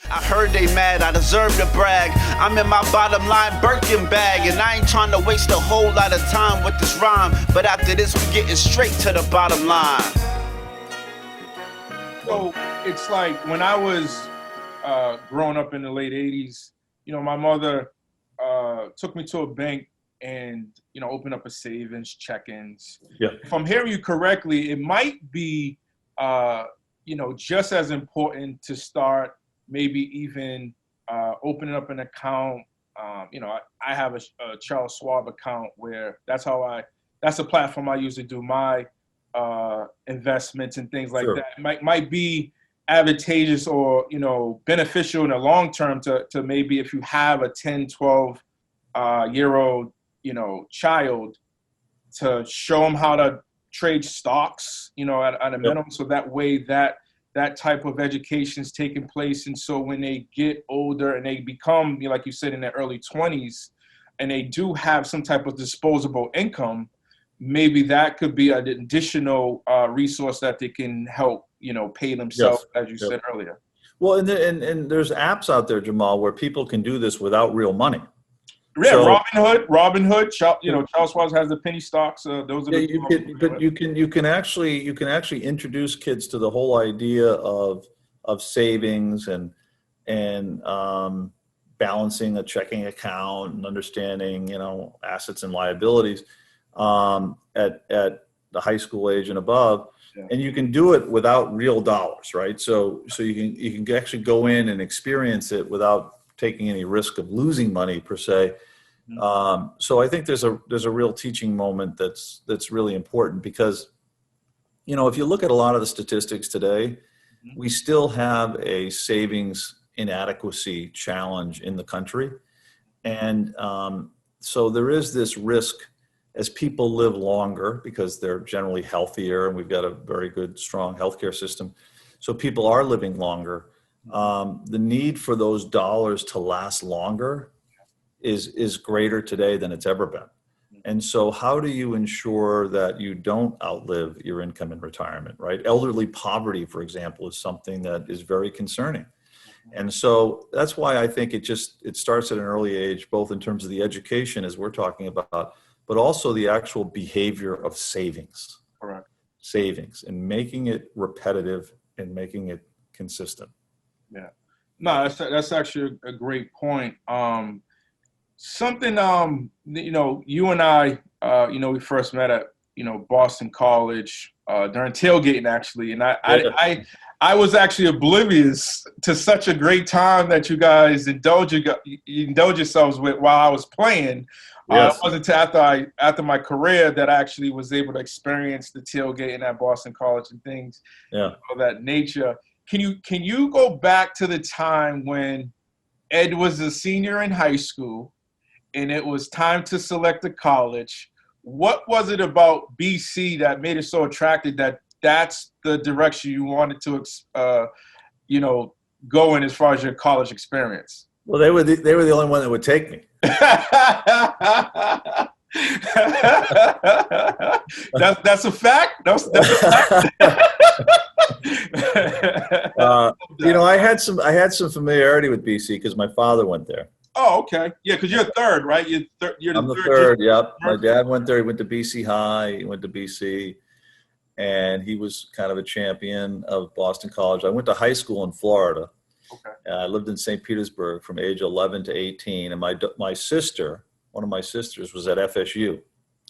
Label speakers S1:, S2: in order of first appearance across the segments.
S1: I heard they mad, I deserve to brag. I'm in my bottom line Birkin bag, and I ain't trying to waste a whole lot of time with this rhyme. But after this, we getting straight to the bottom line.
S2: So it's like when I was growing up in the late 80s, my mother took me to a bank and, opened up a savings, check-ins.
S3: Yeah.
S2: If I'm hearing you correctly, it might be, just as important to start maybe even opening up an account. I have a Charles Schwab account where that's a platform I use to do my investments and things like
S3: Sure.
S2: that. Might be advantageous or, beneficial in the long term to maybe if you have a 10, 12 year old, child, to show them how to trade stocks, at a minimum. So that way that type of education is taking place. And so when they get older and they become, like you said, in their early 20s, and they do have some type of disposable income, maybe that could be an additional resource that they can help, pay themselves, as you said earlier.
S3: Well, and there's apps out there, Jamal, where people can do this without real money.
S2: Yeah,
S3: So,
S2: Robinhood. Charles Schwab has the penny stocks. Those are
S3: you can actually introduce kids to the whole idea of savings and balancing a checking account and understanding assets and liabilities at the high school age and above. Yeah. And you can do it without real dollars, right? So you can actually go in and experience it without taking any risk of losing money per se. So I think there's a real teaching moment that's really important because, if you look at a lot of the statistics today, we still have a savings inadequacy challenge in the country. And so there is this risk as people live longer because they're generally healthier and we've got a very good, strong healthcare system. So people are living longer. The need for those dollars to last longer is greater today than it's ever been. And so how do you ensure that you don't outlive your income in retirement, right? Elderly poverty, for example, is something that is very concerning. And so that's why I think it starts at an early age, both in terms of the education, as we're talking about, but also the actual behavior of savings.
S2: Correct.
S3: Savings and making it repetitive and making it consistent.
S2: Yeah. No, that's actually a great point. Something, you and I, we first met at, Boston College during tailgating, actually. And I was actually oblivious to such a great time that you guys indulge yourselves with while I was playing.
S3: Yes.
S2: It wasn't until after my career that I actually was able to experience the tailgating at Boston College and things of that nature. Can you go back to the time when Ed was a senior in high school and it was time to select a college? What was it about BC that made it so attractive that that's the direction you wanted to, go in as far as your college experience?
S3: Well, they were the only one that would take me.
S2: That's a fact. That's a fact.
S3: I had some familiarity with BC because my father went there.
S2: Oh, okay. Yeah, because you're third, right?
S3: I'm the third. Yep. My dad went there. He went to BC High. He went to BC, and he was kind of a champion of Boston College. I went to high school in Florida.
S2: Okay.
S3: I lived in St. Petersburg from age 11 to 18, and my sister, one of my sisters, was at FSU,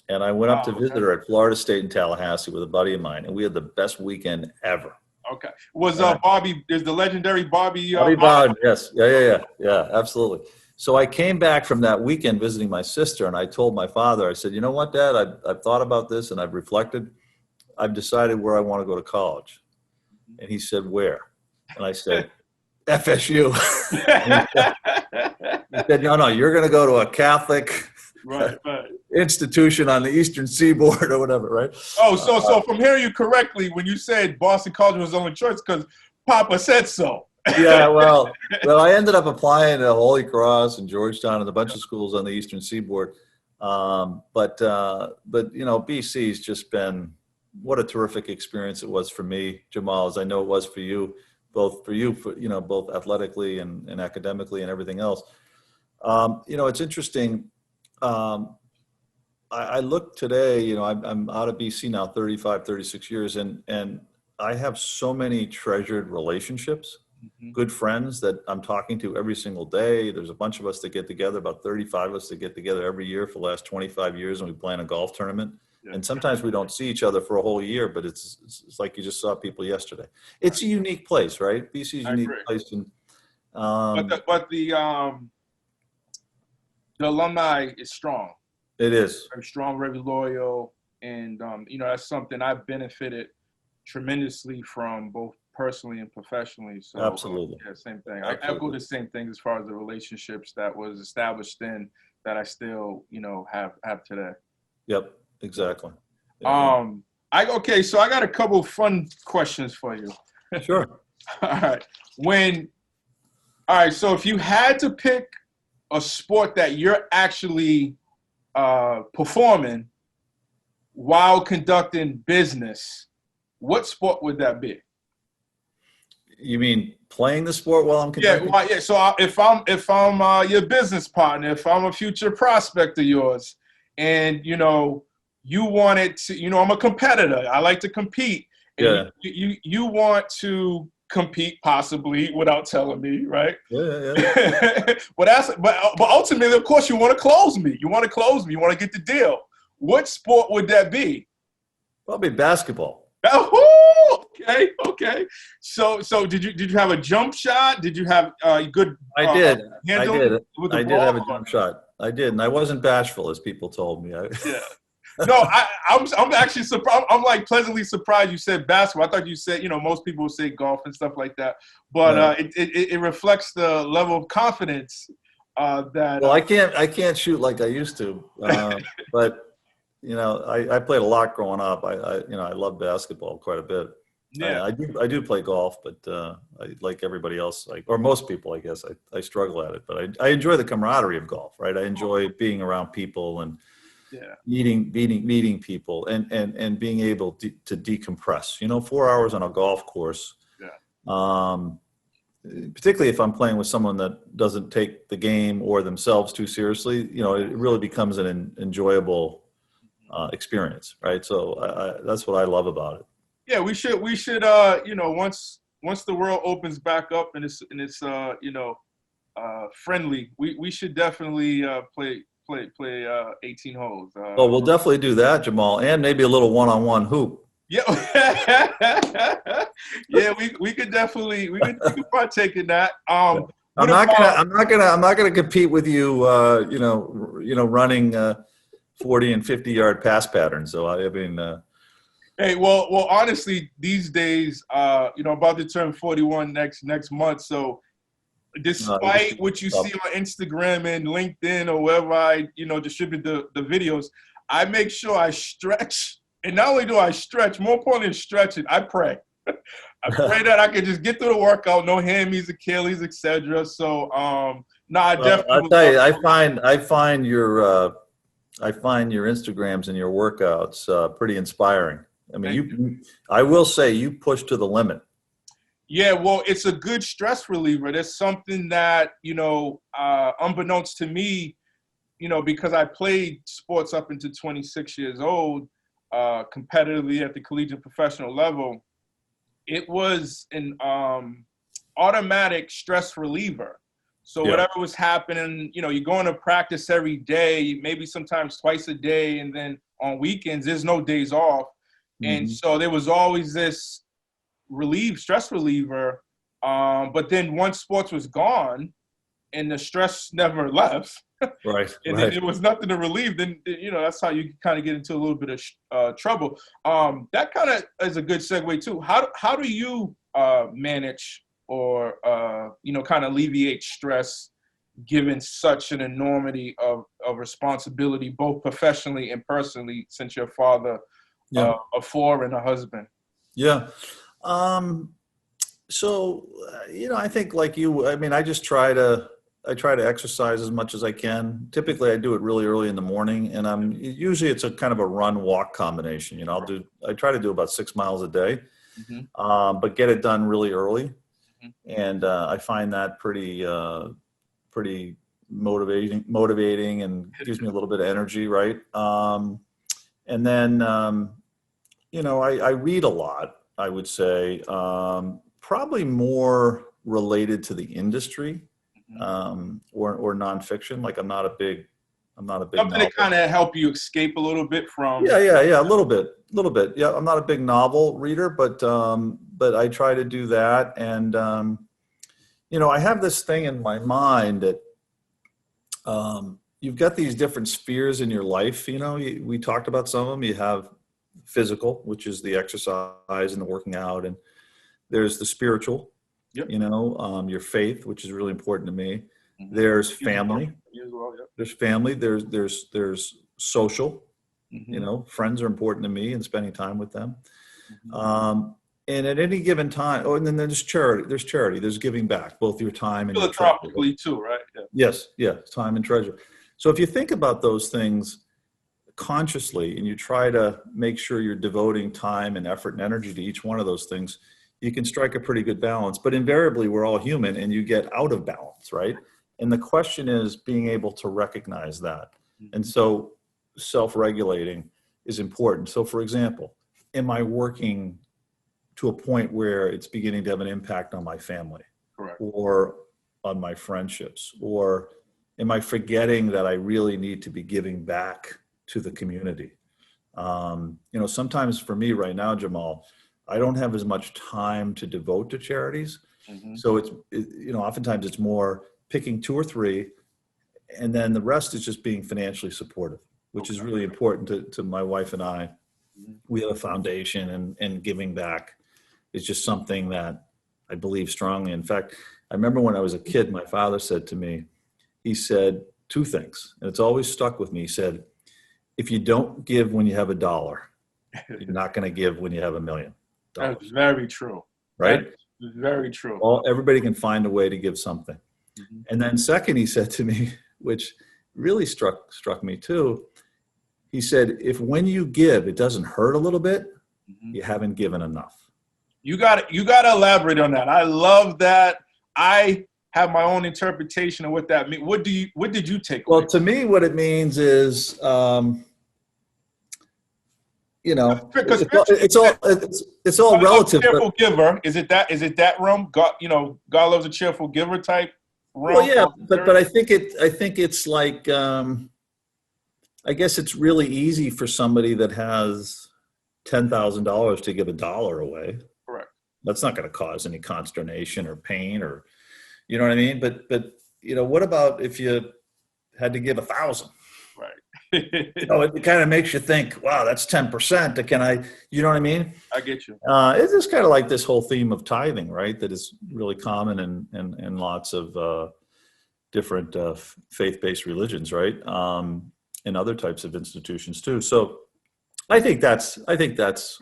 S3: and I went up to visit her at Florida State in Tallahassee with a buddy of mine, and we had the best weekend ever.
S2: Okay. Was Bobby? There's the legendary Bobby.
S3: Bobby Bowden, yes, yeah, absolutely. So I came back from that weekend visiting my sister, and I told my father, I said, "You know what, Dad? I've thought about this, and I've reflected. I've decided where I want to go to college." And he said, "Where?" And I said, FSU. He said, no, you're going to go to a Catholic institution on the Eastern Seaboard or whatever, right?
S2: Oh, so from hearing you correctly, when you said Boston College was the only choice, because Papa said so.
S3: Yeah, well, I ended up applying to Holy Cross and Georgetown and a bunch of schools on the Eastern Seaboard. But BC's just been, what a terrific experience it was for me, Jamal, as I know it was for you. both for you, for, both athletically and academically and everything else. It's interesting. I look today, I'm out of BC now 35, 36 years, and I have so many treasured relationships, good friends that I'm talking to every single day. There's a bunch of us that get together, about 35 of us that get together every year for the last 25 years, and we plan a golf tournament. Yeah. And sometimes we don't see each other for a whole year, but it's like you just saw people yesterday. It's a unique place, right? BC is a unique place. And,
S2: but the alumni is strong.
S3: It is.
S2: Very strong, very loyal. And, that's something I've benefited tremendously from, both personally and professionally. So
S3: absolutely.
S2: Yeah, same thing. Absolutely. I echo the same thing as far as the relationships that was established then that I still, have today.
S3: Yep, exactly. Yeah.
S2: So I got a couple of fun questions for you.
S3: Sure.
S2: All right. So if you had to pick a sport that you're actually performing while conducting business, what sport would that be?
S3: You mean playing the sport while I'm conducting?
S2: Yeah. So if I'm your business partner, if I'm a future prospect of yours, and you wanted to, I'm a competitor. I like to compete. And
S3: yeah.
S2: You want to compete possibly without telling me, right?
S3: Yeah.
S2: but ultimately, of course, you want to close me. You want to get the deal. What sport would that be?
S3: Probably basketball.
S2: Oh, okay. So did you have a jump shot? Did you have good?
S3: I did.
S2: Handle
S3: I did have a jump shot. I did, and I wasn't bashful, as people told me.
S2: Yeah. No, I'm actually surprised. I'm like pleasantly surprised you said basketball. I thought you said, most people would say golf and stuff like that. But it reflects the level of confidence that.
S3: Well, I can't shoot like I used to, but I played a lot growing up. I love basketball quite a bit.
S2: Yeah.
S3: I do play golf, but I, like everybody else, or most people, I guess, I struggle at it. But I enjoy the camaraderie of golf, right? I enjoy being around people and meeting people and being able to decompress. 4 hours on a golf course. Yeah. Particularly if I'm playing with someone that doesn't take the game or themselves too seriously, it really becomes an enjoyable experience, right? So that's what I love about it.
S2: Yeah, we should once the world opens back up and it's friendly, we should definitely play 18 holes.
S3: We'll definitely do that, Jamal, and maybe a little one-on-one hoop.
S2: Yeah. Yeah, we could partake in that.
S3: I'm not gonna compete with you running 40 and 50-yard pass patterns. So I mean
S2: hey, well honestly, these days about to turn 41 next month, so despite what you see on Instagram and LinkedIn or wherever I, distribute the videos, I make sure I stretch. And not only do I stretch, more importantly than stretching, I pray. I pray that I can just get through the workout, no hammies, Achilles, etc. So, I definitely.
S3: I'll tell you, I find your Instagrams and your workouts pretty inspiring. I mean, I will say you push to the limit.
S2: Yeah, well, it's a good stress reliever. That's something that, unbeknownst to me, because I played sports up until 26 years old, competitively at the collegiate professional level, it was an automatic stress reliever. So whatever was happening, you're going to practice every day, maybe sometimes twice a day, and then on weekends, there's no days off. Mm-hmm. And so there was always this stress reliever. But then once sports was gone and the stress never left,
S3: right,
S2: and then there was nothing to relieve, then, that's how you kind of get into a little bit of trouble. That kind of is a good segue too. How do you manage or, kind of alleviate stress given such an enormity of responsibility, both professionally and personally, since your father of four and a husband?
S3: Yeah. So, I think like you, I mean, I try to exercise as much as I can. Typically I do it really early in the morning, and usually it's a kind of a run walk combination. I try to do about 6 miles a day, but get it done really early. And I find that pretty motivating and gives me a little bit of energy, right? And then, I read a lot, I would say, probably more related to the industry, or nonfiction. Like I'm not a big
S2: Something to kind of help you escape a little bit from.
S3: Yeah, a little bit. Yeah, I'm not a big novel reader, but I try to do that. And I have this thing in my mind that you've got these different spheres in your life. We talked about some of them. You have physical, which is the exercise and the working out, and there's the spiritual.
S2: Yep.
S3: Your faith, which is really important to me. There's family. There's family. There's social. Friends are important to me and spending time with them. And at any given time, and then there's charity. There's giving back, both your time and your treasure.
S2: Philanthropically too, right?
S3: Yeah. Yes, time and treasure. So if you think about those things consciously and you try to make sure you're devoting time and effort and energy to each one of those things, you can strike a pretty good balance. But invariably, we're all human and you get out of balance, right? And the question is being able to recognize that. And so self-regulating is important. So for example, am I working to a point where it's beginning to have an impact on my family?
S2: Correct.
S3: Or on my friendships? Or am I forgetting that I really need to be giving back to the community? Sometimes for me right now, Jamal, I don't have as much time to devote to charities. So oftentimes it's more picking 2 or 3, and then the rest is just being financially supportive, which is really important to my wife and I. We have a foundation, and giving back is just something that I believe strongly. In fact, I remember when I was a kid, my father said to me, he said 2 things, and it's always stuck with me. He said, if you don't give when you have $1, you're not going to give when you have $1 million.
S2: That's very true.
S3: Right?
S2: That's very true.
S3: Everybody can find a way to give something. And then second, he said to me, which really struck me too, he said, if when you give, it doesn't hurt a little bit, you haven't given enough.
S2: You got to elaborate on that. I love that. I have my own interpretation of what that means. What did you take away?
S3: Well, to me, what it means is, it's all relative.
S2: Cheerful giver. Is it that realm? God loves a cheerful giver type realm.
S3: Well, yeah, but I think it's like, I guess it's really easy for somebody that has $10,000 to give $1 away.
S2: Correct.
S3: That's not going to cause any consternation or pain, or, you know what I mean? But what about if you had to give 1,000?
S2: Right.
S3: It kind of makes you think, wow, that's 10%. Can I, you know what I mean?
S2: I get you.
S3: It's just kind of like this whole theme of tithing, right? That is really common in lots of different faith-based religions, right? And other types of institutions too. So I think that's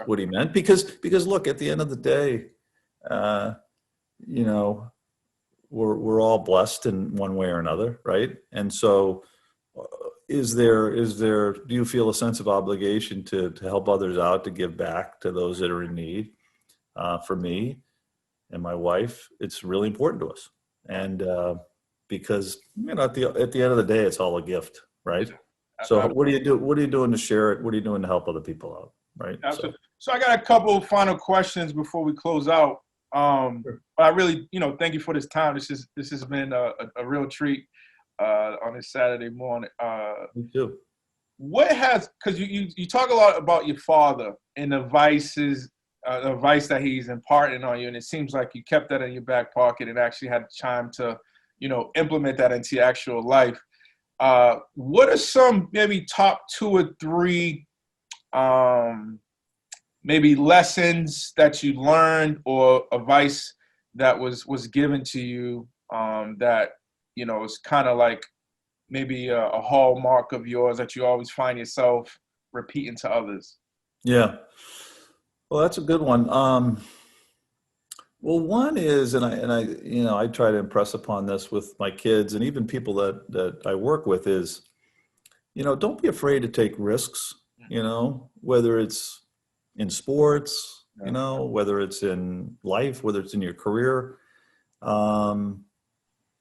S3: what he meant, because look, at the end of the day, we're all blessed in one way or another, right? And so do you feel a sense of obligation to help others out, to give back to those that are in need? For me and my wife, it's really important to us. And because at the end of the day, it's all a gift, right? So what do you do? What are you doing to share it? What are you doing to help other people out, right?
S2: So I got a couple of final questions before we close out.
S3: Sure.
S2: But I really, thank you for this time. This has been a real treat on this Saturday morning.
S3: Me too.
S2: Because you talk a lot about your father and the advice that he's imparting on you, and it seems like you kept that in your back pocket and actually had time to, implement that into your actual life. What are some maybe top 2 or 3 maybe lessons that you learned or advice that was given to you that is kind of like maybe a hallmark of yours that you always find yourself repeating to others? Yeah.
S3: Well, that's a good one. Well, one is, and I try to impress upon this with my kids and even people that I work with, is, don't be afraid to take risks, whether it's in sports, whether it's in life, whether it's in your career.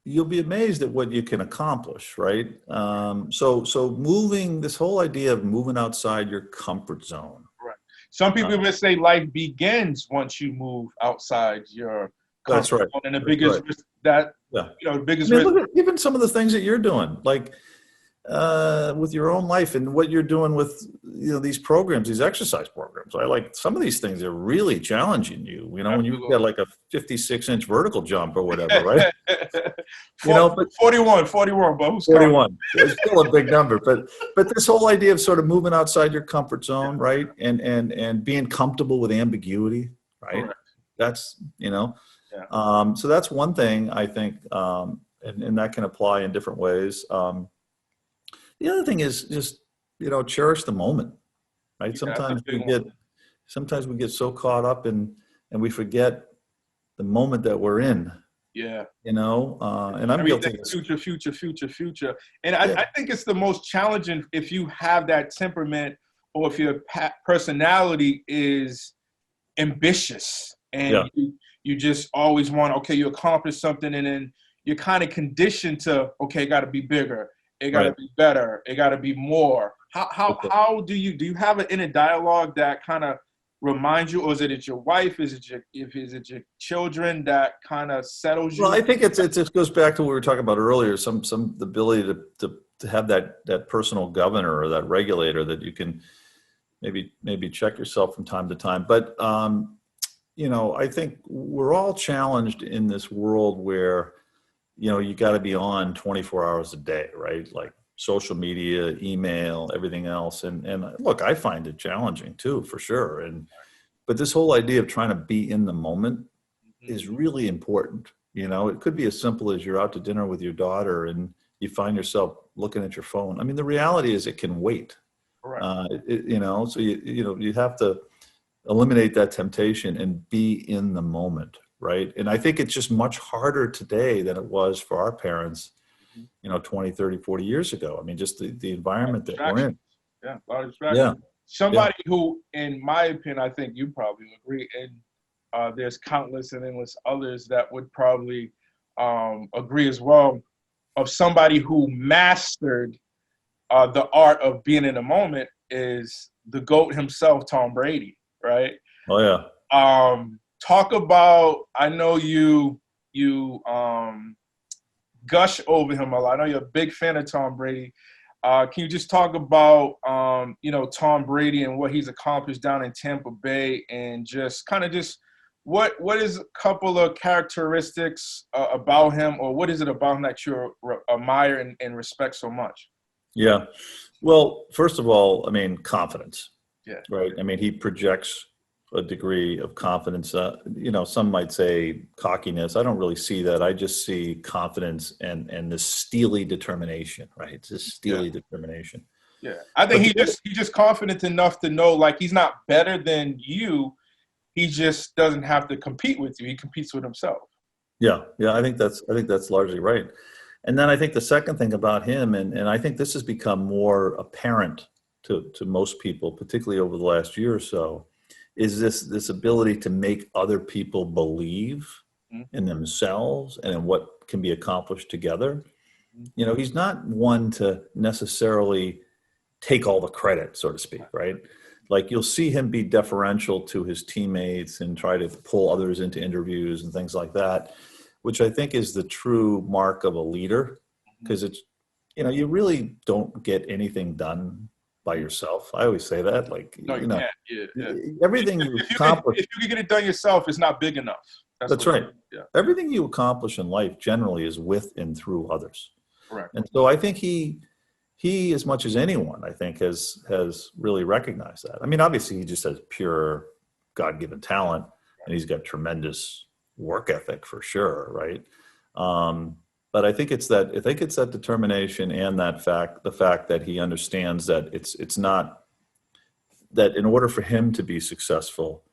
S3: you'll be amazed at what you can accomplish, right? So moving, this whole idea of moving outside your comfort zone.
S2: Right. Some people would say life begins once you move outside your
S3: That's
S2: comfort
S3: right.
S2: zone, and the
S3: That's
S2: biggest
S3: right.
S2: risk that
S3: Yeah.
S2: the
S3: I
S2: biggest
S3: mean,
S2: risk.
S3: look at even some of the things that you're doing, like with your own life and what you're doing with these programs, these exercise programs. I like some of these things are really challenging you. When you get like a 56-inch vertical jump or whatever, right? But
S2: 41, but who's counting?
S3: 41. It's still a big number, but this whole idea of sort of moving outside your comfort zone, right? And being comfortable with ambiguity, right?
S2: Correct.
S3: That's
S2: Yeah.
S3: so that's one thing I think, and that can apply in different ways. The other thing is just cherish the moment, right?
S2: Yeah,
S3: Sometimes
S2: that's a big one.
S3: sometimes we get so caught up and we forget the moment that we're in.
S2: Yeah.
S3: And I'm guilty of
S2: Everything future. And I think it's the most challenging if you have that temperament or if your personality is ambitious and you just always want, okay, you accomplish something and then you're kind of conditioned to, okay, got to be bigger. It got to be better. It got to be more. How do you have an inner dialogue that kind of reminds you, or is it your wife? Is it your children that kind of settles you?
S3: Well, I think it just goes back to what we were talking about earlier. Some ability to have that personal governor or that regulator that you can maybe check yourself from time to time. But I think we're all challenged in this world where you got to be on 24 hours a day, right? Like social media, email, everything else. And look, I find it challenging too, for sure. But this whole idea of trying to be in the moment is really important. It could be as simple as you're out to dinner with your daughter and you find yourself looking at your phone. I mean, the reality is it can wait.
S2: Correct.
S3: So you have to eliminate that temptation and be in the moment. Right. And I think it's just much harder today than it was for our parents, 20, 30, 40 years ago. I mean, just the environment that we're in.
S2: Yeah, a lot of distractions.
S3: Yeah.
S2: Somebody who, in my opinion, I think you probably agree, and there's countless and endless others that would probably agree as well, of somebody who mastered the art of being in the moment is the GOAT himself, Tom Brady, right?
S3: Oh, yeah.
S2: Talk about, I know you gush over him a lot. I know you're a big fan of Tom Brady. Can you just talk about, Tom Brady and what he's accomplished down in Tampa Bay and just what is a couple of characteristics about him, or what is it about him that you admire and respect so much?
S3: Yeah. Well, first of all, I mean, confidence.
S2: Yeah.
S3: Right. I mean, he projects a degree of confidence. Some might say cockiness. I don't really see that. I just see confidence and this steely determination, right? It's this steely determination.
S2: Yeah. I think he's just confident enough to know, like, he's not better than you. He just doesn't have to compete with you. He competes with himself.
S3: Yeah. I think that's largely right. And then I think the second thing about him, and I think this has become more apparent to most people, particularly over the last year or so, is this ability to make other people believe in themselves and in what can be accomplished together. He's not one to necessarily take all the credit, so to speak, right? Like you'll see him be deferential to his teammates and try to pull others into interviews and things like that, which I think is the true mark of a leader, because it's, you really don't get anything done by yourself. I always say that, like,
S2: no, you can't. Yeah.
S3: Everything you accomplish.
S2: If you can get it done yourself, it's not big enough.
S3: That's right. Yeah. Everything you accomplish in life generally is with and through others.
S2: Correct.
S3: And so I think he as much as anyone, I think, has really recognized that. I mean, obviously he just has pure God-given talent, and he's got tremendous work ethic for sure, right? But I think it's that determination and the fact that he understands that it's not that in order for him to be successful,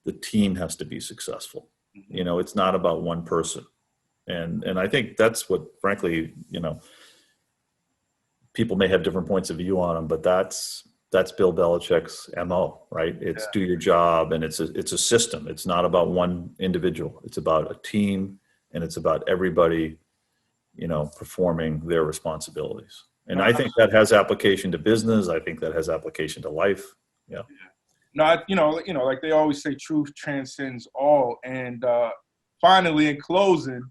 S3: the team has to be successful. It's not about one person. And I think that's what, frankly, people may have different points of view on him, but that's Bill Belichick's MO, right? It's do your job, and it's a system. It's not about one individual. It's about a team and it's about everybody, performing their responsibilities. And I think that has application to business. I think that has application to life. Yeah.
S2: No, like they always say, truth transcends all. And finally, in closing,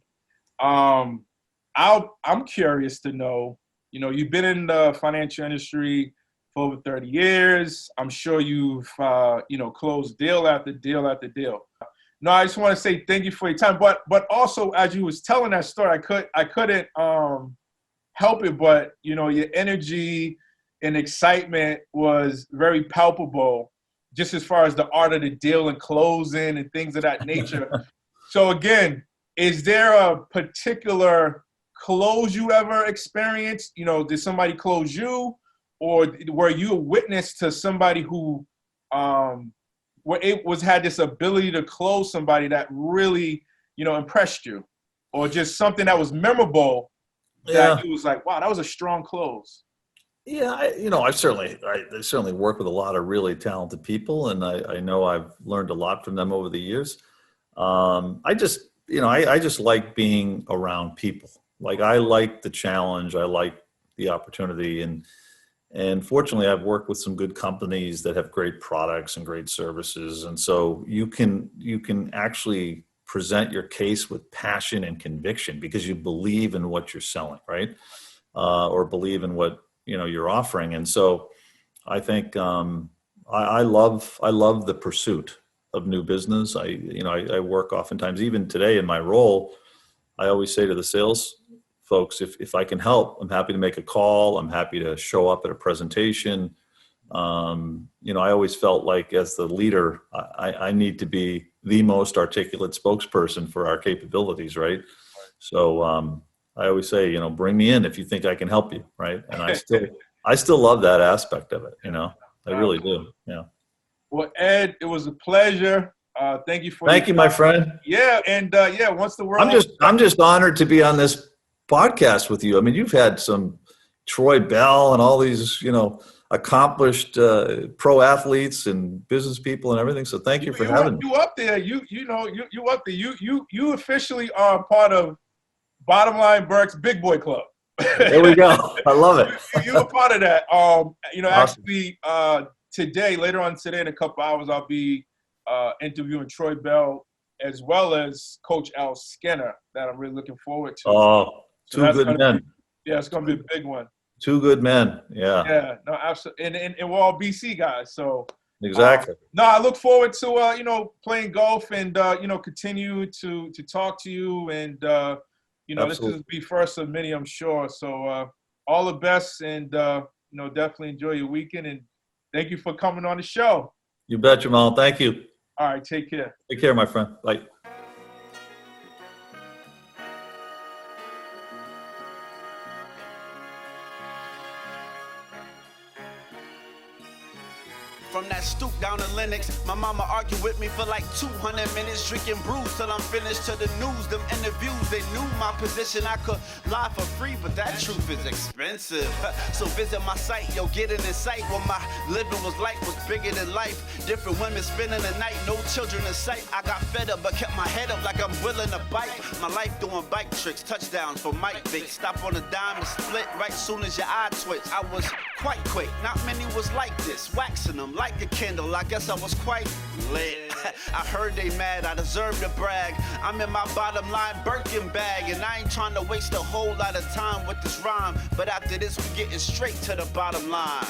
S2: I'm curious to know, you've been in the financial industry for over 30 years. I'm sure you've, closed deal after deal after deal. No, I just want to say thank you for your time. But also, as you was telling that story, I couldn't help it, but your energy and excitement was very palpable, just as far as the art of the deal and closing and things of that nature. So again, is there a particular close you ever experienced? Did somebody close you, or were you a witness to somebody who had this ability to close somebody that really, impressed you, or just something that was memorable that you was like, wow, that was a strong close?
S3: Yeah, I certainly work with a lot of really talented people, and I know I've learned a lot from them over the years. I just like being around people. Like, I like the challenge. I like the opportunity, and fortunately, I've worked with some good companies that have great products and great services, and so you can actually present your case with passion and conviction because you believe in what you're selling, right? Or believe in what you're offering. And so I think I love the pursuit of new business. I work oftentimes, even today in my role, I always say to the sales folks, if I can help, I'm happy to make a call. I'm happy to show up at a presentation. I always felt like, as the leader, I need to be the most articulate spokesperson for our capabilities, right? So I always say, bring me in if you think I can help you, right? And I still love that aspect of it, I really do. Yeah.
S2: Well, Ed, it was a pleasure. Thank you
S3: Thank you, my friend.
S2: Yeah, and once the world,
S3: I'm just honored to be on this podcast with you. I mean, you've had some Troy Bell and all these, accomplished pro athletes and business people and everything. So thank you for having me.
S2: You up there? You up there? You officially are part of Bottom Line Burke's Big Boy Club.
S3: There we go. I love it.
S2: You're a part of that.
S3: Awesome.
S2: Actually, later on today, in a couple hours, I'll be interviewing Troy Bell as well as Coach Al Skinner, that I'm really looking forward to.
S3: Oh, two good men.
S2: It's going to be a big one.
S3: Two good men. Yeah.
S2: Yeah. No, absolutely. And we're all BC guys. So
S3: exactly.
S2: I look forward to playing golf and continue to talk to you, and this will be first of many, I'm sure. So all the best, and definitely enjoy your weekend, and thank you for coming on the show.
S3: You bet, Jamal. Thank you.
S2: All right, take care.
S3: Take care, my friend. Bye.
S1: From that stoop down to Lennox, my mama argued with me for like 200 minutes, drinking brews till I'm finished. To the news, them interviews, they knew my position. I could lie for free, but that truth is expensive. So visit my site, get an insight. What my living was like was bigger than life. Different women spending the night, no children in sight. I got fed up, but kept my head up like I'm willing to bite. My life doing bike tricks, touchdowns for Mike Vick. Stop on a dime and split right soon as your eye twitch. I was quite quick, not many was like this, waxing them like a candle. I guess I was quite lit. I heard they mad, I deserve to brag. I'm in my bottom line Birkin bag, and I ain't trying to waste a whole lot of time with this rhyme. But after this, we getting straight to the bottom line.